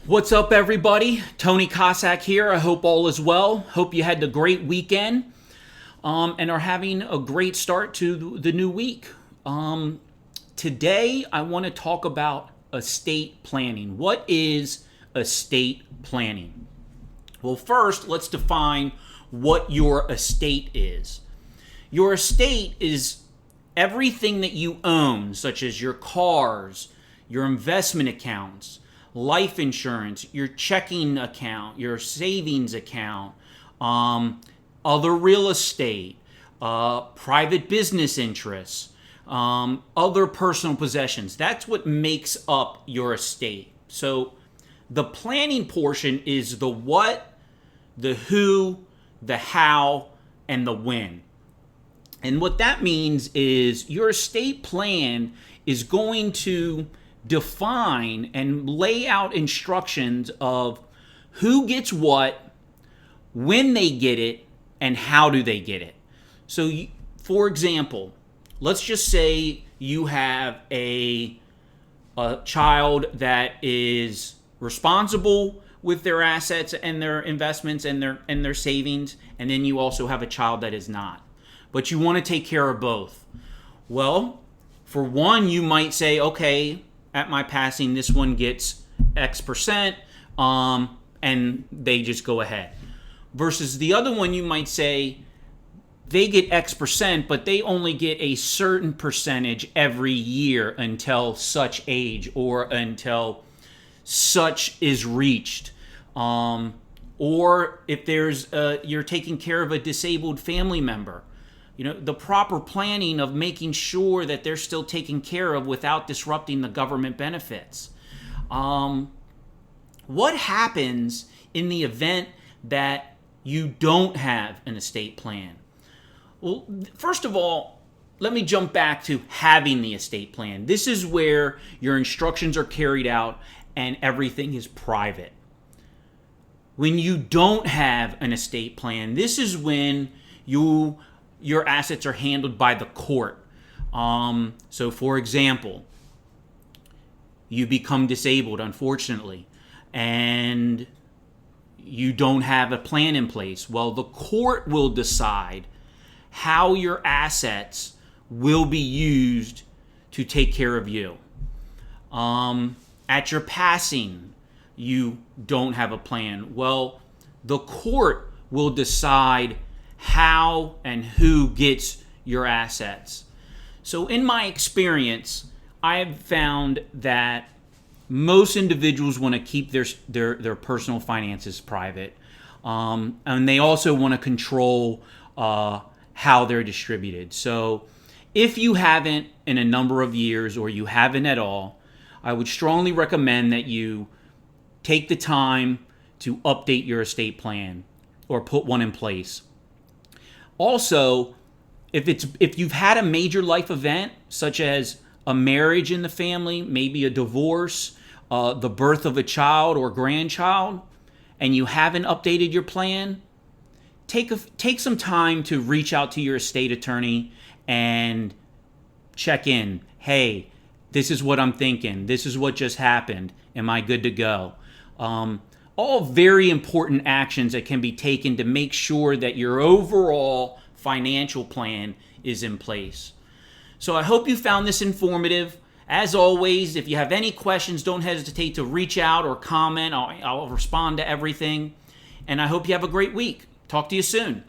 What's up, everybody? Tony Cossack here. I hope all is well. Hope you had a great weekend and are having a great start to the new week. Today, I want to talk about estate planning. What is estate planning? Well, first, let's define what your estate is. Your estate is everything that you own, such as your cars, your investment accounts, life insurance, your checking account, your savings account, other real estate, private business interests, other personal possessions. That's what makes up your estate. So the planning portion is the what, the who, the how, and the when. And what that means is your estate plan is going to define and lay out instructions of who gets what, when they get it, and how do they get it. So, for example, let's just say you have a child that is responsible with their assets and their investments and their savings, and then you also have a child that is not. But you want to take care of both. Well, for one, you might say, okay, at my passing, this one gets X percent, and they just go ahead. Versus the other one, you might say they get X percent, but they only get a certain percentage every year until such age or until such is reached. Or if there's you're taking care of a disabled family member, the proper planning of making sure that they're still taken care of without disrupting the government benefits. What happens in the event that you don't have an estate plan? Well, first of all, let me jump back to having the estate plan. This is where your instructions are carried out and everything is private. When you don't have an estate plan, this is when your assets are handled by the court. So for example, you become disabled, unfortunately, and you don't have a plan in place. Well, the court will decide how your assets will be used to take care of you. At your passing, you don't have a plan. Well, the court will decide how and who gets your assets. So in my experience, I have found that most individuals want to keep their personal finances private, and they also want to control how they're distributed. So if you haven't in a number of years, or you haven't at all, I would strongly recommend that you take the time to update your estate plan or put one in place. Also, if you've had a major life event, such as a marriage in the family, maybe a divorce, the birth of a child or grandchild, and you haven't updated your plan, take some time to reach out to your estate attorney and check in. Hey, this is what I'm thinking. This is what just happened. Am I good to go? All very important actions that can be taken to make sure that your overall financial plan is in place. So I hope you found this informative. As always, if you have any questions, don't hesitate to reach out or comment. I'll respond to everything. And I hope you have a great week. Talk to you soon.